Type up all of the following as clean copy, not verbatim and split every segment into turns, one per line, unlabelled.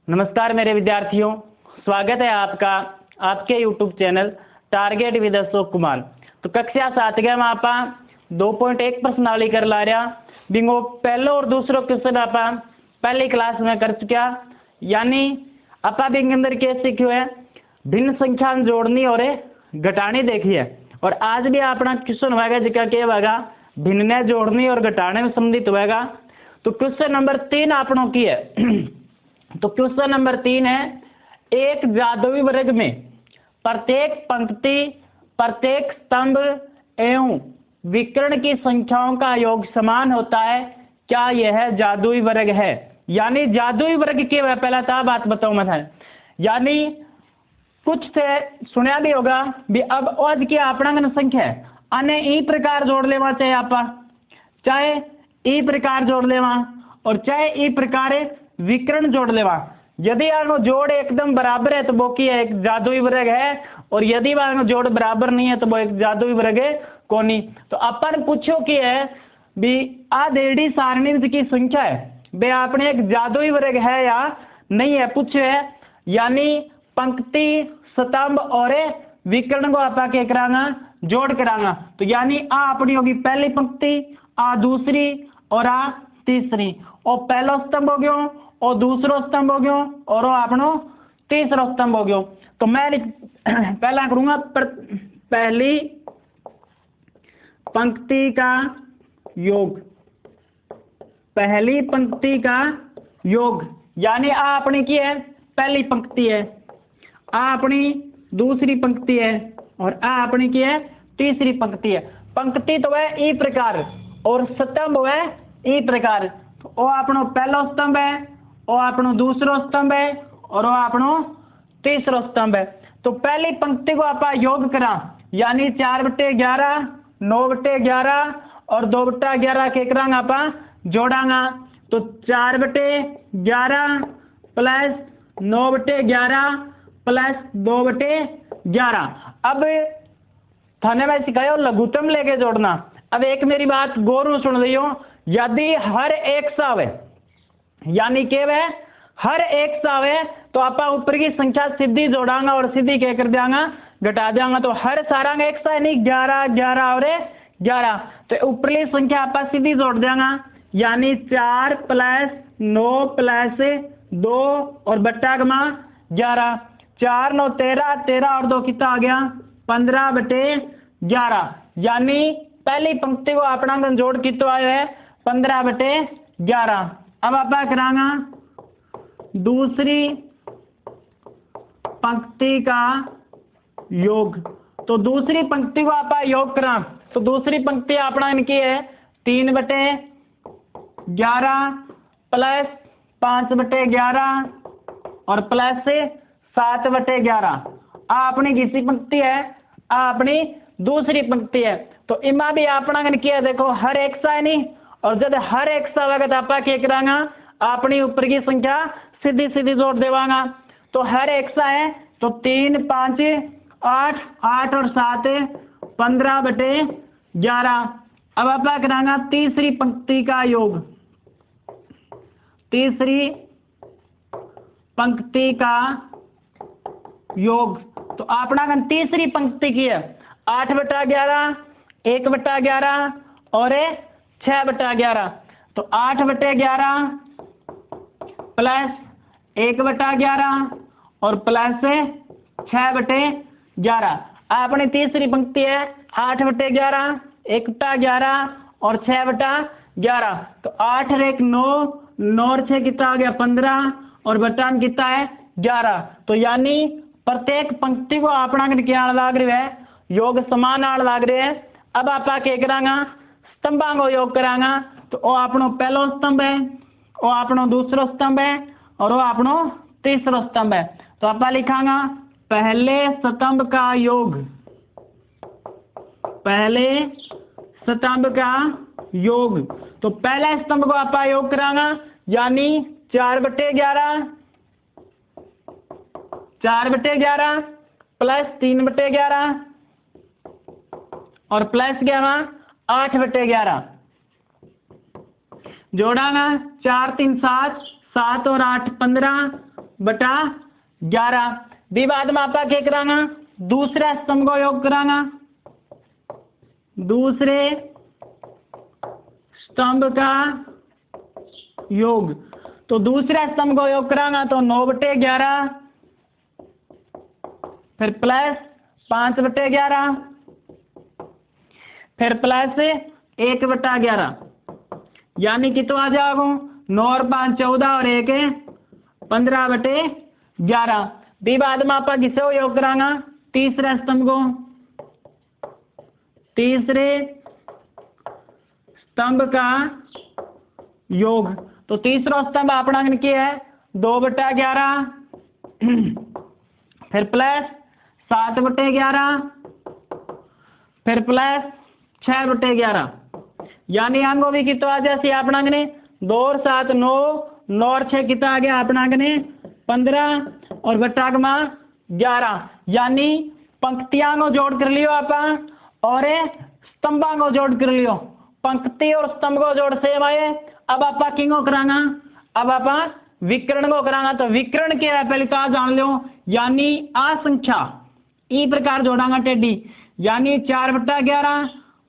नमस्कार मेरे विद्यार्थियों, स्वागत है आपका आपके YouTube channel target with Ashok Kumar. तो कक्षा 7 में आप 2.1 प्रश्नावली कर ला रहा बिंगो पहलो और दूसरो क्वेश्चन आप पहली क्लास में कर चुका, यानी आप बिंग अंदर क्या सीखो है भिन्न संख्या जोड़नी और घटानी देखी है। और आज भी अपना क्वेश्चन होगा जिसका क्या होगा भिन्न जोड़नी और घटाने में संबंधित होगा। तो क्वेश्चन नंबर 3 आपनों की है। तो क्वेश्चन नंबर 3 है, एक जादुई वर्ग में प्रत्येक पंक्ति, प्रत्येक स्तंभ एवं विकर्ण की संख्याओं का योग समान होता है, क्या यह जादुई वर्ग है? यानी जादुई वर्ग के पहला था बात बताऊं मैं, यानी कुछ से सुना भी होगा भी अब आज की अपना संख्या है अन्य ई प्रकार जोड़ लेवा, चाहे आप चाहे ई प्रकार जोड़ लेवा और चाहे ई प्रकार विकर्ण जोड़ लेवा। यदि आनो जोड़ एकदम बराबर है तो वो की एक जादुई वर्ग है, और यदि आनो जोड़ बराबर नहीं है तो वो एक जादुई वर्ग है कोनी। तो अपन पूछो कि है भी आधेड़ी सारणी की संख्या है वे आपने एक जादुई वर्ग है या नहीं है पूछो है। यानी पंक्ति, स्तंभ और विकर्ण को आप क्या करांगा जोड़ करांगा। तो यानी आ अपनी होगी पहली पंक्ति, आ दूसरी और आ तीसरी, और पहला स्तंभ हो गयो और दूसरो स्तंभ हो गयो और अपनो तीसरा स्तंभ हो गयो। तो मैं पहला करूंगा पहली पंक्ति का योग, पहली पंक्ति का योग, यानी आ अपनी की है पहली पंक्ति है, आ अपनी दूसरी पंक्ति है और आ अपनी की है तीसरी पंक्ति है। पंक्ति तो है ई प्रकार और स्तंभ है ई प्रकार। तो वो अपनो पहला स्तंभ है, वो अपनो दूसरो स्तंभ है और वो अपनो तीसरो स्तंभ है। तो पहली पंक्ति को आप योग करा, यानी 4/11, 9/11 और 2/11 के करांगा आप जोड़ांगा। तो 4/11 प्लस 9/11 प्लस 2/11। अब थाने में सिखाया लघुत्तम लेके जोड़ना। अब एक मेरी बात गौर सुन लियो, यदि हर एक साव है यानी के वह हर एक साव है तो आप ऊपर की संख्या सीधी जोड़ांगा और सीधी क्या कर देंगे घटा देंगे। तो हर सारा एक सा है नहीं 11 11 और 11, तो ऊपरली संख्या आप सीधी जोड़ देंगे, यानी 4 प्लस 9 प्लस 2 और बट्टा 11, 4 9 13, 13 और 2 कितना आ गया 15/11। यानी पहली पंक्ति को अपना जोड़ कितना आया है 15/11। अब आप करांगा दूसरी पंक्ति का योग। तो दूसरी पंक्ति को आप योग करा, तो दूसरी पंक्ति अपना इनकी है 3/11 प्लस 5/11 और प्लस 7/11। अपनी किसी पंक्ति है, अपनी दूसरी पंक्ति है। तो इमा भी अपना किया देखो हर एक सा है नहीं, और जब हर एक सा वगत आप क्या करांगा अपनी ऊपर की संख्या सीधी सीधी जोड़ देवांगा। तो हर एक सा है तो 3 5 8 8 और 7 15/11। अब आप क्या करांगा तीसरी पंक्ति का योग, तीसरी पंक्ति का योग। तो अपना तीसरी पंक्ति की है 8/11, 1/11 और 6/11। तो 8/11 प्लस 1/11 और प्लस 6/11। अपनी तीसरी पंक्ति है 8/11, 1/11 और 6/11। तो 8 और 1 9, 9 और 6 कितना आ गया 15 और बट्टा कितना है 11। तो यानी प्रत्येक पंक्ति को अपना क्या लाग रहा है योग समान आड़ लाग रहे हैं। अब आप क्या करांगा स्तंभा को योग करांगा। तो वो अपनो पहलो स्तंभ है, वो अपनो दूसरो स्तंभ है और वो अपनो तीसरो स्तंभ है। तो आप लिखांगा पहले स्तंभ का योग, पहले स्तंभ का योग। तो पहले स्तंभ को आप योग करांगा, यानी 4/11 4/11 प्लस 3/11 और प्लस 8/11 जोड़ांगा। 4 3 7, 7 और 8 15 बटा 11। भी बाद में आपा क्या करांगा, दूसरे स्तंभ को योग करांगा, दूसरे स्तंभ का योग। तो दूसरे स्तंभ को योग करांगा तो 9/11, फिर प्लस 5/11, फिर प्लस 1/11, यानी कि तो आ जाओ 9 और 5 14 और 1 15/11। भी बाद में आप किसे योग करांगा, तीसरे स्तंभ को, तीसरे स्तंभ का योग। तो तीसरा स्तंभ अपना क्या है 2/11, फिर प्लस 7/11, फिर प्लस 6/11, यानी आंगो भी कितना आ जैसे अपना 2 और 7 9, 9 और 6 कितना आ गया अपना 15 और बटा 11, यानी पंक्तियां को जोड़ कर लियो आप और स्तंभा को जोड़ कर लियो। पंक्ति और स्तंभ को जोड़ से भाई अब आप किंगो करांगा, अब आप विकर्ण को करांगा। तो विकर्ण क्या है पहले तो जान लो, यानी असंख्या ई प्रकार जोड़ांगा टेढ़ी, यानी 4/11,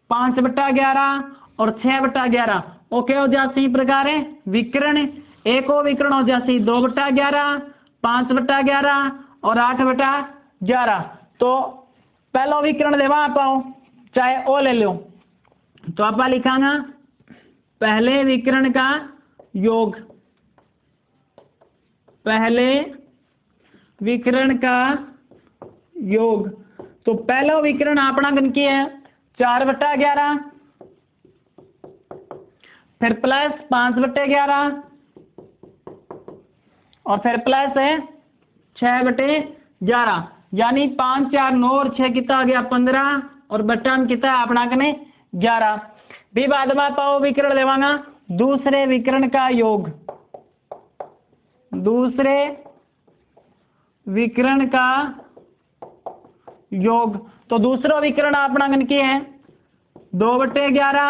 5/11 और 6/11। ओके हो जाती प्रकार है विकर्ण। एक और विकर्ण हो जाती 2/11, 5/11 और 8/11। तो पहला विकर्ण लेवा आप चाहे ओ ले लो, तो आप लिखांगा पहले विकर्ण का योग, पहले विकर्ण का योग। तो पहला विकर्ण अपना गण की है 4/11, फिर प्लस 5/11 और फिर प्लस है 6/11, यानी 5 4 9 और 6 कितना आ गया 15 और बट्टा में कितना अपना कने 11। भी बाद में पाओ विकर्ण लेवांगा दूसरे विकर्ण का योग, दूसरे विकर्ण का योग। तो दूसरा विकर्ण अपना गण की है 2/11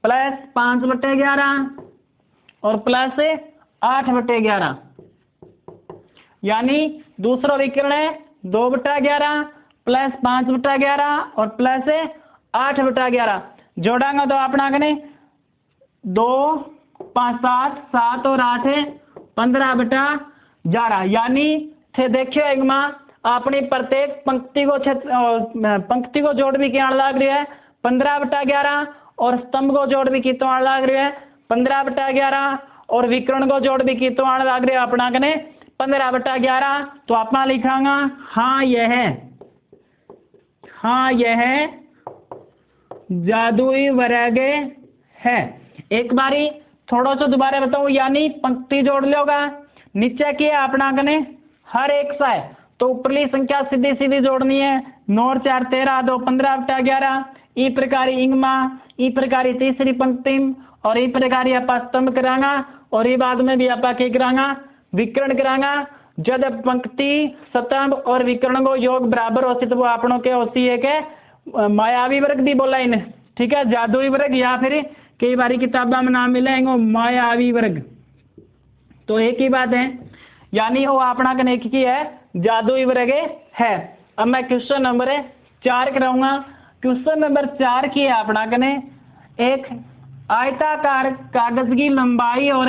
प्लस 5/11 और प्लस 8/11, यानी दूसरा विकर्ण है 2/11 प्लस 5/11 और प्लस 8/11। जोड़ांगा तो अपना कने 2 5 7 7 और 8 15/11, यानी थे देखियो एक माँ अपनी प्रत्येक पंक्ति को जोड़ भी क्या लग रही है 15/11 और स्तंभ को जोड़ भी कितना लग रही है 15/11 और विकर्ण को जोड़ भी कितना लग रही है अपना कने 15/11। तो अपना लिखांगा हाँ यह जादुई वर्ग है। एक बारी थोड़ा सा दोबारा बताऊं, यानी पंक्ति जोड़ लोगा नीचे की अपना कने हर एक सा है, तो ऊपरली संख्या सीधी सीधी जोड़नी है 9 और 4 13 2 15/11। ई प्रकार इंगमा ई प्रकार तीसरी पंक्ति और ई प्रकार आप स्तंभ करांगा और ई बाद में भी आप क्या करांगा विकर्ण करांगा। जब पंक्ति स्तंभ और विकर्ण को योग बराबर होती तो वो आपनों के होती है के मायावी वर्ग भी बोला इन्हें, ठीक है, जादुई वर्ग या फिर कई बारी किताबों में नाम मिलेंगे मायावी वर्ग। तो एक ही बात है, यानी वो अपना कने एक ही है जादुई वर्ग है। अब मैं क्वेश्चन नंबर 4 कराऊंगा। क्वेश्चन नंबर 4 की है अपना कने एक आयताकार कागज की लंबाई और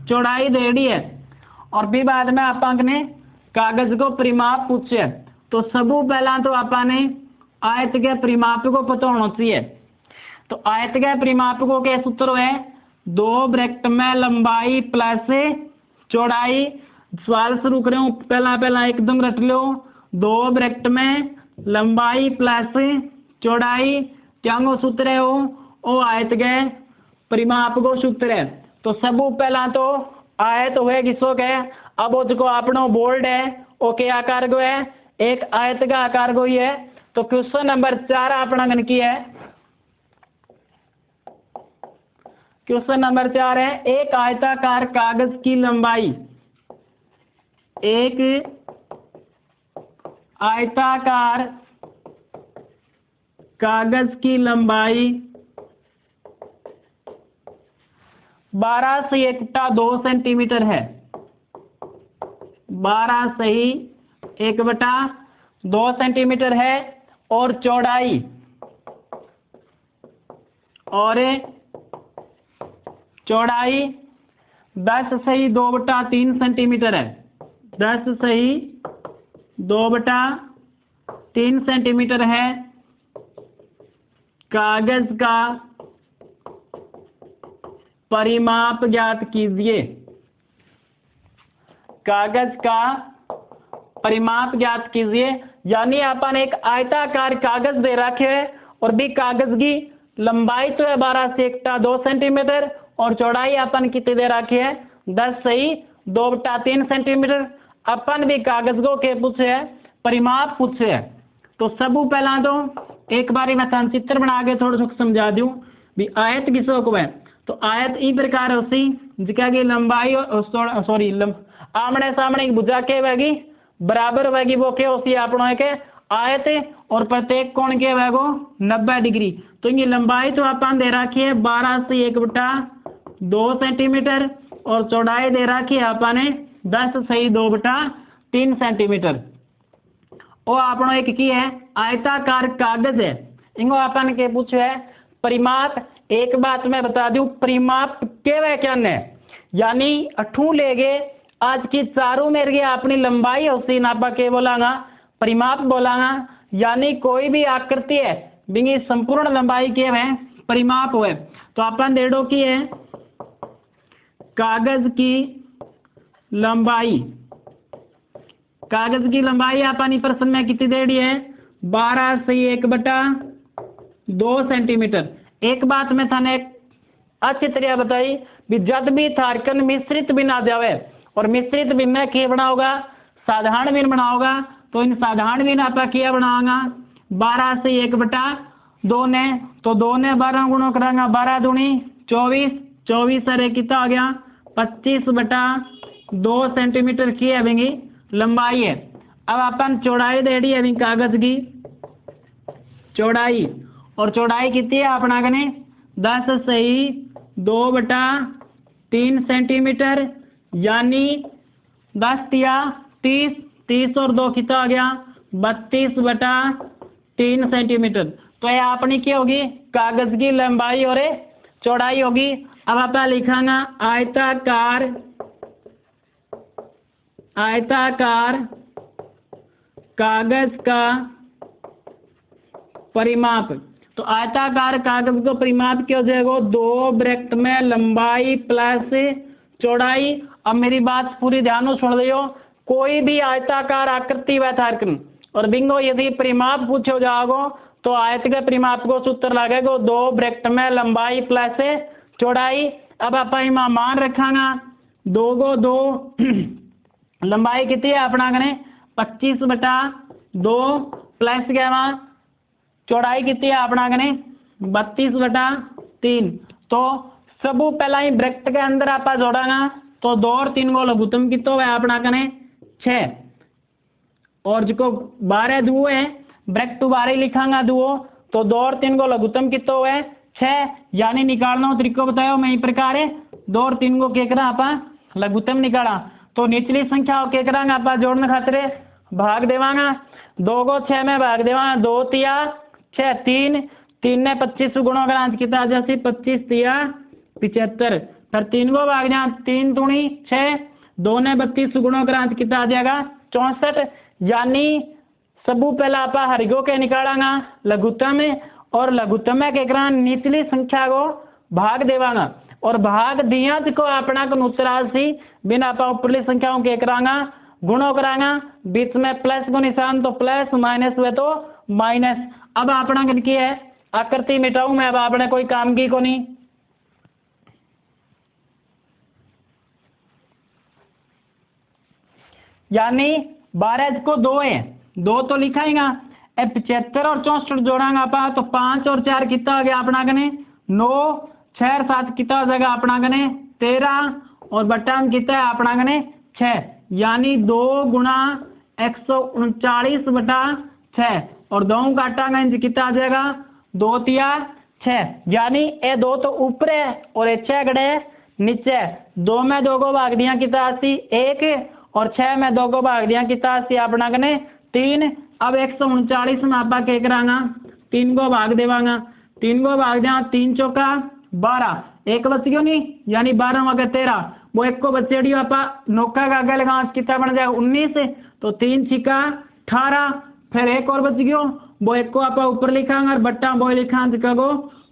चौड़ाई देड़ी है और भी बाद में आपने कागज को परिमाप पूछे। तो सबू पहला तो आपने आयत के परिमाप को पता होना चाहिए। तो आयत के परिमाप को क्या सूत्र है 2 ब्रैकेट में लंबाई प्लस चौड़ाई। सवाल शुरू करें पहला एकदम रट लो 2 ब्रैकेट में लंबाई प्लस चौड़ाई क्या सूत्र है वो आयत के परिमाप को सूत्र है। तो सबू पहला तो आयत हुए किसो के अब उसको अपनो बोल्ड है वो क्या आकार को है एक आयत का आकार को ही है। तो क्वेश्चन नंबर 4 अपना गण की है, क्वेश्चन नंबर 4 है एक आयताकार कागज की लंबाई, एक आयताकार कागज की लंबाई 12 से 1/2 सेंटीमीटर है। 12 सही 1/2 सेंटीमीटर है, और चौड़ाई 10 सही 2/3 सेंटीमीटर है। 10 सही 2/3 सेंटीमीटर है। कागज का परिमाप ज्ञात कीजिए। कागज का परिमाप ज्ञात कीजिए, यानी अपन एक आयताकार कागज दे रखे है और भी कागज की लंबाई तो है 12 से 1/2 सेंटीमीटर और चौड़ाई अपन कितनी दे रखी है 10 सही 2/3 सेंटीमीटर। अपन भी कागज को के पूछे है परिमाप पूछे है। तो सबू पहला तो एक बारी मैं तन चित्र बना के थोड़ा सा समझा दूं भी आयत किसो को है। तो आयत ई प्रकार होती जिका की लंबाई सॉरी आमने सामने की भुजा के वेगी बराबर वेगी वो के होती है अपनों के आयत और प्रत्येक कोण के वेगो 90 डिग्री। तो इनकी लंबाई तो अपन दे रखी है 12 से 1/2 सेंटीमीटर और चौड़ाई दे रखी है अपन ने 10 सही 2/3 सेंटीमीटर। और अपनों एक की है आयताकार कागज है, इनको अपन के पूछे है परिमाप। एक बात मैं बता दूं परिमाप के वह क्या है, यानी अठू लेगे आज की चारों मेरे के अपनी लंबाई होती नापा के बोलांगा परिमाप बोलांगा, यानी कोई भी आकृति है बिंगी संपूर्ण लंबाई के है परिमाप हुए। तो अपन डेढ़ो की है कागज की लंबाई। कागज की लंबाई अपन प्रश्न में कितनी दे दी है 12 से 1/2 सेंटीमीटर। एक बात मैं थाने अच्छी तरह बताई भी जब भी थारकन मिश्रित बिन आ जावे और मिश्रित बिन में क्या बनाओगा साधारण बिन बनाओगा। तो इन साधारण बिन आप क्या बनाओगा 12 से 1/2 ने तो 2 ने 12 गुणों करांगा 12 दूनी 24 24 अरे कितना आ गया 25/2 सेंटीमीटर की है लंबाई है। अब अपन चौड़ाई दे दी है कागज की चौड़ाई और चौड़ाई कितनी है अपना कने 10 सही 2/3 सेंटीमीटर, यानी 10 या 30 30 और 2 कितना आ गया 32/3 सेंटीमीटर। तो ये अपनी क्या होगी कागज की लंबाई और चौड़ाई होगी। अब आप लिखांगा आयताकार कागज का परिमाप। तो आयताकार कागज को परिमाप क्या हो जाएगा 2 ब्रैकेट में लंबाई प्लस चौड़ाई। अब मेरी बात पूरी ध्यान से सुन लियो, कोई भी आयताकार आकृति व थारकन और बिंगो यदि परिमाप पूछो जाओगे तो आयत के परिमाप को सूत्र लगेगा 2 ब्रैकेट में लंबाई प्लस चौड़ाई। अब आप मान रखांगा 2 को 2 लंबाई कितनी है अपना कने 25/2 प्लस क्या चौड़ाई कितनी है अपना कने 32/3। तो सबू पहला ही ब्रैकेट के अंदर आप जोड़ांगा तो 2 और 3 को लघुत्तम कितो है अपना कने 6 और जो 12 दुओ है ब्रैकेट 12 लिखांगा दुओ तो 2 और 3 को लघुत्तम कितो है 6, यानी निकालना तरीको बताओ मैं इस प्रकार है 2 और 3 को क्या करा आप लघुत्तम निकाला। तो निचली संख्या क्या करांगा आप जोड़ने खातिर भाग देवांगा 2 को 6 में भाग देवांगा 2 तिया 6 3 ने 25 गुणों का अंत कितना जैसे 25 तिया 75 फिर 3 को भाग जा 3 दूनी 6 2 ने 32 गुणों का अंत कितना आ जाएगा 64, यानी सबू पहला आप हरिगो के निकालांगा लघुत्तम और लघुत्तम के करा निचली संख्या को भाग देवांगा और भाग दिया को अपना को नुतरासी बिना आप ऊपरली संख्याओं के करांगा गुणों करांगा बीच में प्लस को निशान तो प्लस माइनस हुए तो माइनस। अब अपना की है आकृति मिटाऊ मैं अब आपने कोई काम की को नहीं, यानी 12 को 2 है 2 तो लिखाएगा 75 और 64 जोड़ांगा आप तो 5 और 4 कितना आ गया अपना कने 9 6 और 7 कितना हो जाएगा अपना कने 13 और बट्टा कितना है अपना कने 6, यानी 2 गुणा 139/6 और 2 काटांगा कितना आ जाएगा 2 तिया 6, यानी ये 2 तो ऊपर है और 6 गड़े नीचे 2 में 2 को भाग दिया कितना 1 और 6 में 2 को भाग दिया कितना सी अपना कने 3। अब 139 में आपा क्या करांगा 3 को भाग देवांगा, 3 को भाग दिया 3 चौका 12, एक बच गयो नहीं यानी 12 अगर 13 वो एक को बचेड़ी आपा नौका का आगे लगा कितना बन जाएगा 19, तो 3 छिका 18, फिर एक और बच गयो वो एक को आपा ऊपर लिखांगे और बट्टा वो लिखा जिका को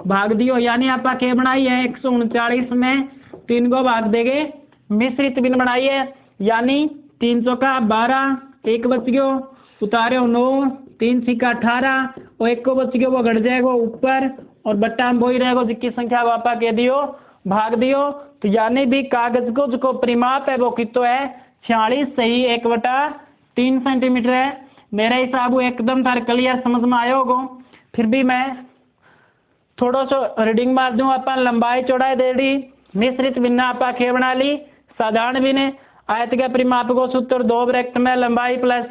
भाग दियो, यानी आपा क्या बनाई है 139 में 3 को भाग देगे मिश्रित भिन्न बनाई है, यानी 3 चौका 12, एक बच गयो उतारे 9, 3 छिका 18 और एक को बच गयो वो घट जाएगा ऊपर और बट्टा में वही रहेगा जिसकी संख्या वापा कह दियो भाग दियो। तो यानी भी कागज को जो परिमाप है वो कितो है 46 सही 1/3 सेंटीमीटर है। मेरे हिसाब एकदम तार क्लियर समझ में आयो होगो, फिर भी मैं थोड़ा सा रीडिंग मार दूं। अपन लंबाई चौड़ाई दे दी मिश्रित भिन्न आपा क्या बना ली साधारण भिन्न। आयत के परिमाप को सूत्र 2 ब्रैकेट में लंबाई प्लस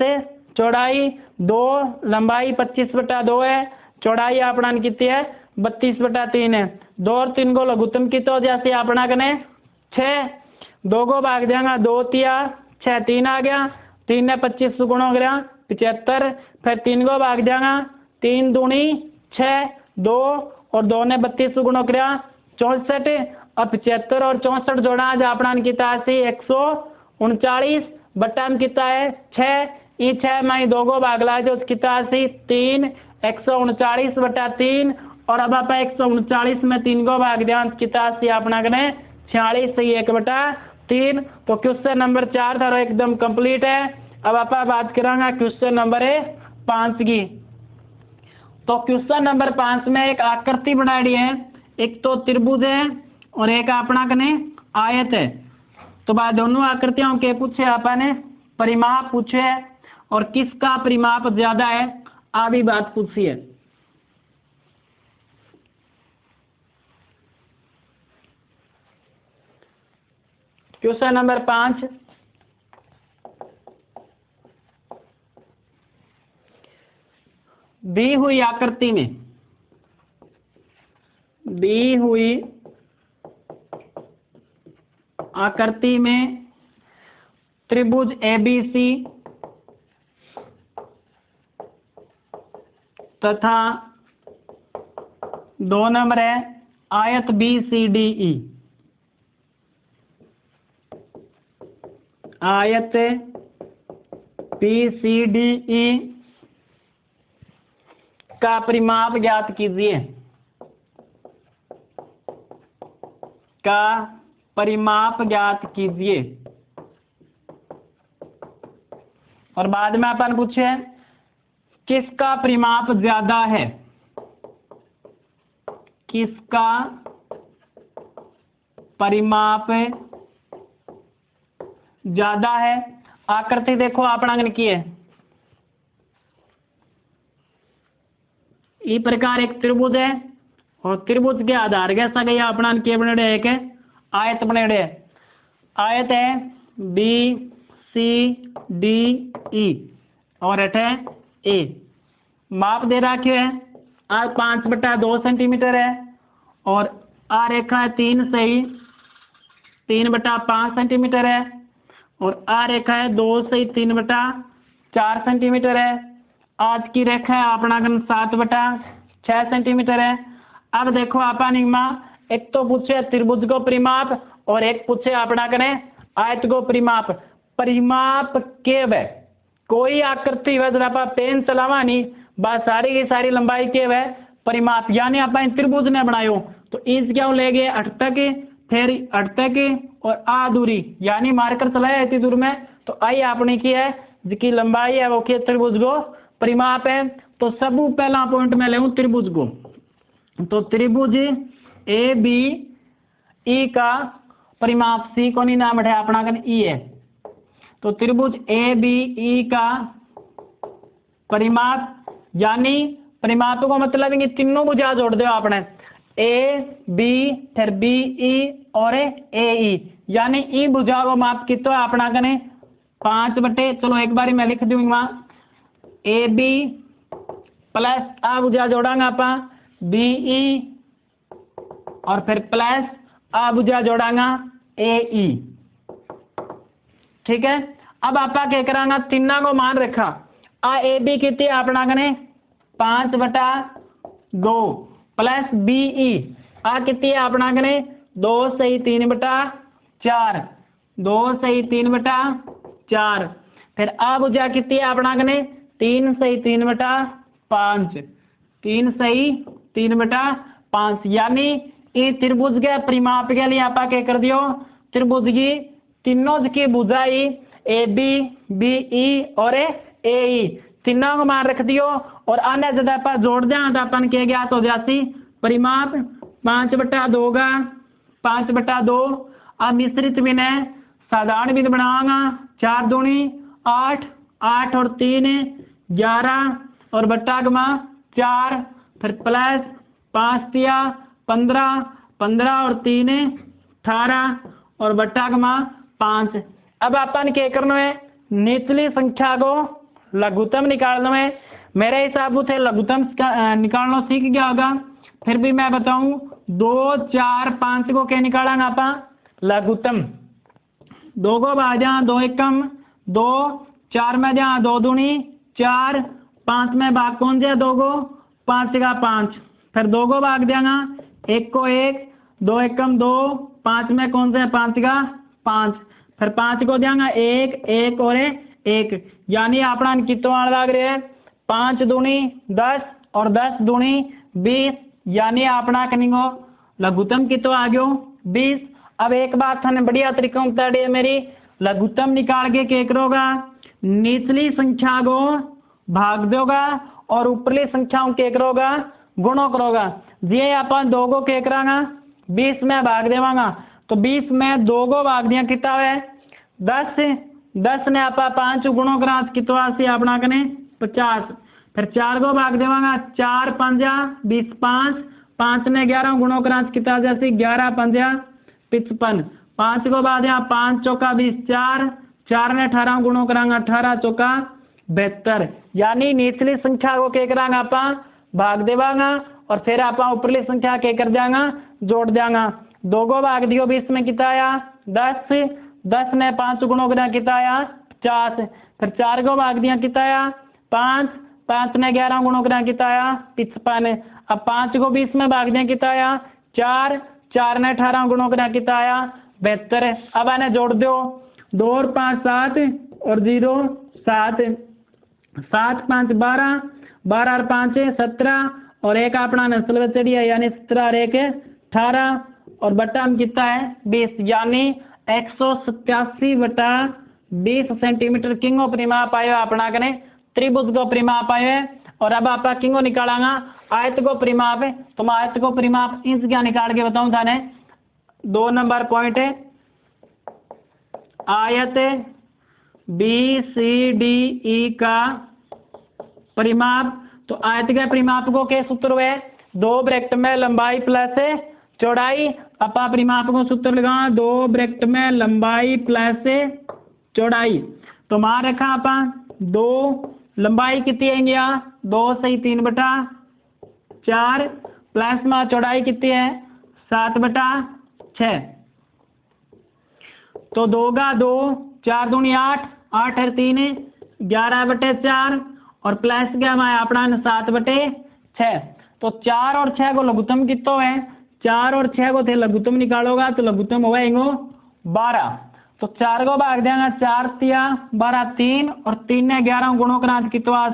चौड़ाई 2, लंबाई 25/2 है, चौड़ाई अपना कितनी है 32/3 है। 2 और 3 को लघुत्तम की तो जैसे अपना कने 6, 2 को भाग देंगे 2 तिया 6, 3 आ गया, 3 ने 25 से गुणा हो गया 75, फिर 3 को भाग देंगे 3 दूनी 6, 2 और 2 ने 32 से गुणा हो गया 64। अब 75 और 64 जोड़ा आज अपना कितना सी 139 बट्टा में कितना है 6, 6 में 2 को भाग ला जो कितना सी 3, 139/3 और अब आप 139 में 3 को भाग दिया कितना सी अपना कने 46 सही 1/3। तो क्वेश्चन नंबर 4 था एकदम कंप्लीट है। अब आप बात करेंगे क्वेश्चन नंबर 5 की। तो क्वेश्चन नंबर 5 में एक आकृति बनाई है, एक तो त्रिभुज है और एक अपना कने आयत है। तो बात दोनों आकृतियों के पूछे आपने परिमाप पूछे और किसका परिमाप ज्यादा है आ भी बात पूछी है। क्वेश्चन नंबर 5 दी हुई आकृति में त्रिभुज ABC तथा 2 नंबर है आयत BCDE। आयत BCDE का परिमाप ज्ञात कीजिए। और बाद में अपन पूछे किसका परिमाप ज्यादा है, किसका परिमाप ज्यादा है। आकृति देखो अपना की है इस प्रकार एक त्रिभुज है और त्रिभुज के आधार कैसा गया अपना के बने एक आयत बने आयत है BCDE और अठ है A। माप दे रखे है 5/2 सेंटीमीटर है और आ रेखा है 3 सही 3/5 सेंटीमीटर है और आ रेखा है 2 सही 3/4 सेंटीमीटर है। आज की रेखा है अपना 7/6 सेंटीमीटर है। अब देखो अपन एक तो पूछे त्रिभुज को परिमाप और एक पूछे अपना कने आयत को परिमाप। परिमाप के वे कोई आकृति वह जब आप पेन चलावा नहीं बस सारी की सारी लंबाई के वे परिमाप, यानी अपन त्रिभुज ने बनायो तो इस क्या ले गए 8 तक फिर 8 तक और आ दूरी यानी मार्कर चलाया इतनी दूर में तो आई अपनी की है जिसकी लंबाई है वो के त्रिभुज को परिमाप है। तो सब पहला पॉइंट में ले त्रिभुज को, तो त्रिभुज ABE का परिमाप सी को नहीं नाम है अपना कन ई है। तो त्रिभुज ABE का परिमाप यानी परिमाप को मतलब कि तीनों भुजा जोड़ दो आपने AB फिर BE और AE यानी ई भुजा को माप की तो अपना कने 5 चलो एक बारी मैं लिख दूंगा AB प्लस आ भुजा जोड़ांगे आप BE और फिर प्लस आ भुजा जोड़ांगा AE। ठीक है। अब आपा क्या करांगा तीना को मान रखा आ ए बी कितनी अपना कने 5/2 प्लस बी ई आ कितनी है अपना कने 2 सही 3/4 2 सही 3/4 फिर आ बुझा कितनी है अपना कने 3 सही 3/5 3 सही 3/5 यानी ये त्रिभुज के परिमाप के लिए आप क्या कर दियो त्रिभुज की तीनों की भुजाई ए बी बी ई और ए ई तीनों को मान रख दियो और अन्य जब आप जोड़ दें तो अपन क्या गया तो जासी परिमाप 5/2 का 5/2 अब मिश्रित भी ने साधारण भी बनावांगा 4 दूनी 8 8 और 3 11 और बट्टा गमा 4 फिर प्लस 5 तिया 15 15 और 3 18 और बट्टा गमा 5। अब अपन क्या करना है निचली संख्या को लघुत्तम निकालना है। मेरे हिसाब से लघुत्तम निकालना सीख गया होगा फिर भी मैं बताऊं 2 4 5 को क्या निकालेंगे आप लघुत्तम 2 को भाग जहाँ 2 एकम 2 4 में जहाँ 2 दूनी 4 5 में भाग कौन दिया 2 को 5 का 5 फिर 2 को भाग देगा 1 को 1 2 एकम 2 5 में कौन से 5 का 5 फिर 5 को देंगे 1 1 और 1 यानी अपना कितना लग रहा है 5 दूनी 10 और 10 दूनी 20 यानी अपना कनिंगो लघुत्तम कितना आ गयो 20। अब एक बात थाने बढ़िया तरीका बता दी मेरी लघुत्तम निकाल के क्या करोगा निचली संख्या को भाग दोगा और ऊपरली संख्या को क्या करोगा गुणो करोगा जी अपन 2 को क्या करांगा 20 में भाग देवांगा तो 20 में 2 को भाग दिया कितना है 10 10 ने आप 5 गुणों करा कितना से अपना कने 50 फिर 4 को भाग देवांगा 4 5 20 5 ने 11 गुणों करा कितना जैसे 11 5 55 5 को भाग दिया 5 चौका 20 4 ने 18 गुणों करांगा 18 चौका 72 यानी निचली संख्या को क्या करांगा आप भाग देवांगा और फिर आप ऊपरली संख्या क्या कर जाएगा जोड़ देंगे 2 को भाग दियो 20 में कितना आया 10 10 ने 5 गुणों करा कितना आया 50 फिर 4 को भाग दिया कितना आया 5 5 ने 11 गुणों करा कितना आया 55 अब 5 को 20 में भाग दिया कितना आया 4 4 ने 18 गुणों करा कितना आया 72 अब आने जोड़ दो 2 और 5 7 और 0 7 7 5 12 12 और 5 17 और एक अपना नस्ल चढ़ी है यानी 17 और 1 18 और बट्टा में कितना है 20 यानी 187/20 सेंटीमीटर किंगो परिमाप आयो अपना कने त्रिभुज को परिमाप आयो है। और अब आप किंगो निकालांगा आयत को परिमाप है तो मैं आयत को परिमाप इंच क्या निकाल के बताऊं थाने 2 नंबर पॉइंट है आयत BCDE का परिमाप तो आयत के परिमाप को क्या सूत्र है 2 ब्रैकेट में लंबाई प्लस चौड़ाई अपा परिमाप को सूत्र लगा 2 ब्रैकेट में लंबाई प्लस चौड़ाई तो मान रखा अपा 2 लंबाई कितनी आएंगे 2 सही 3/4 प्लस में चौड़ाई कितनी है 7/6 तो 2 का 2 4 दूनी 8 8 है 3 11/4 और प्लस क्या मैं अपना 7/6 तो 4 और 6 को लघुत्तम कितना है 4 और 6 को थे लघुत्तम निकालोगा तो लघुत्तम होगा 12 तो 4 को भाग देंगे 4 तिया 12 3 और 3 ने 11 गुणों का कितना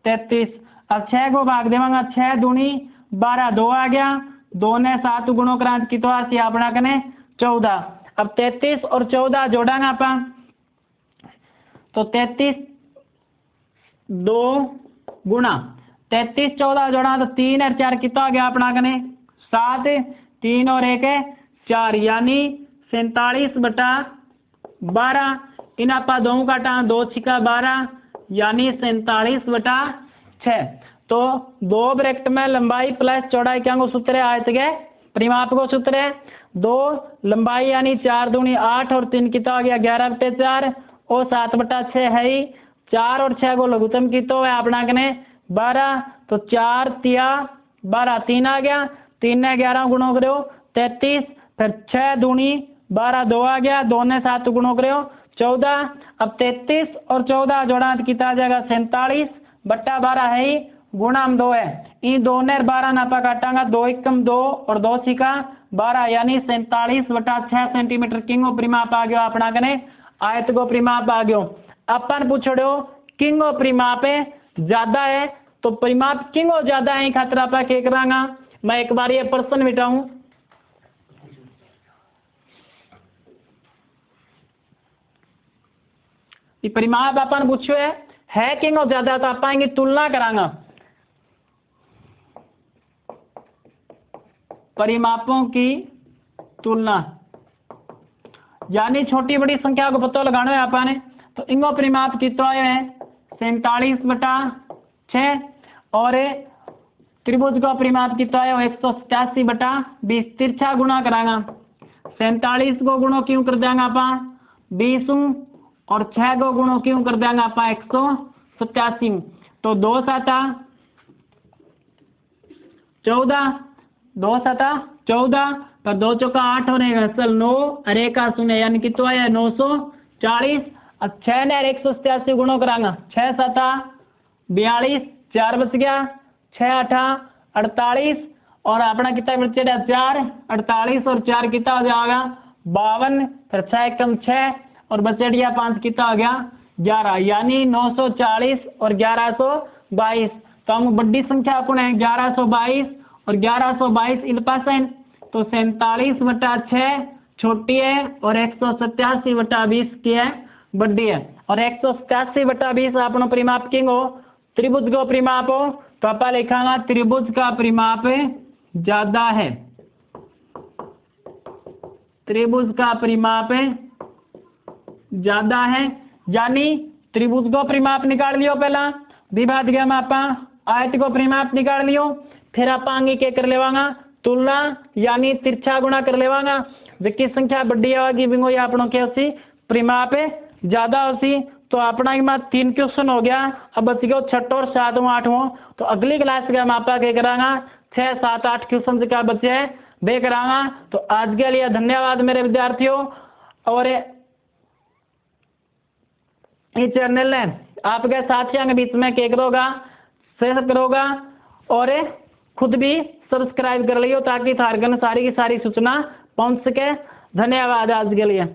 33 अब 6 को भाग देंगे 6 दूनी 12 2 आ गया 2 ने 7 गुणों का कितना अपना कने 14 अब 33 और 14 जोड़ांगे आप तो 33 2 गुणा 33 14 जोड़ा तो 3 और 4 कितना आ गया अपना कने 7 3 और 1 4 यानी 47/12 इन आपा 2 काटा 2 छिका 12 यानी 47/6 तो 2 ब्रैकेट में लंबाई प्लस चौड़ाई क्या को सूत्र है आयत के परिमाप को सूत्र है 2 लंबाई यानी 4 दूनी 8 और 3 कितना आ गया 11/4 और 7/6 है ही 4 और 6 को लघुत्तम कितना है अपना कने 12 तो 4 तिया 12 3 आ गया 3 ने 11 गुणों करो 33 फिर 6 दूनी 12 2 आ गया 2 ने 7 गुणों करो 14। अब 33 और 14 जोड़ा कितना आ जाएगा 47 बट्टा 12 है ही गुणा 2 है। इन 2 ने 12 नापा काटांगा 2 एकम 2 और 2 छिका 12 यानी 47 बटा 6 सेंटीमीटर किंगो परिमाप आ गयो अपना कने आयत को परिमाप आ गयो। अपन पूछड़ो किंगो परिमाप ज्यादा है तो परिमाप किंगो ज्यादा है खातर आप क्या करांगा मैं एक बार ये प्रश्न मिटाऊं। ये परिमाप अपन पूछो है किंगो ज्यादा तो आप तुलना करांगा परिमापों की तुलना यानी छोटी बड़ी संख्या को पता लगाना है आपने तो इनको परिमाप कितना है 47 बटा 6 और त्रिभुज का परिमाप कितना है 187 बटा 20 तिरछा गुणा करांगा 47 को गुणो क्यों कर देंगे आप 20 और 6 को गुणो क्यों कर देंगे आप 187 तो 2 7 14 2 7 14 पर 2 चौका 8 होने असल 9 और 1 का 0 यानी कितना है 940 अब 6 ने 187 गुणो करांगा 6 7 42 4 बच गया 6 8 48 और अपना कितना बचे 4 48 और 4 कितना हो जाएगा 52 फिर 6 कम 6 और बचे 5 कितना हो गया 11 यानी 940 और 1122 तो हम बड़ी संख्या कौन है 1122 और 1122 इल्पासन तो 47 बटा 6 छोटी है और 187 बटा 20 की है बड़ी है और 187 बटा 20 अपना परिमाप किंग हो त्रिभुज का परिमाप हो तो आप लिखांगा त्रिभुज का परिमाप ज्यादा है त्रिभुज का परिमाप ज्यादा है यानी त्रिभुज का परिमाप निकाल लियो पहला विभाज्य में आप आयत को परिमाप निकाल लियो फिर आप आगे क्या कर लेवांगा तुलना यानी तिरछा गुणा कर लेवांगा जिसकी संख्या बड़ी होगी बिंगो या अपनों के उसी परिमाप ज्यादा उसी तो अपना ही मात्र 3 क्वेश्चन हो गया अब बच गया 6 और 7वां 8वां तो अगली क्लास के हम आपका क्या करांगा 6 7 8 क्वेश्चन क्या बचे हैं वे करांगा तो आज के लिए धन्यवाद मेरे विद्यार्थियों और ये चैनल है आपके साथियों के बीच में क्या करोगा शेयर करोगा और खुद भी सब्सक्राइब कर लियो ताकि थारगन सारी की सारी सूचना पहुंच सके। धन्यवाद आज के लिए।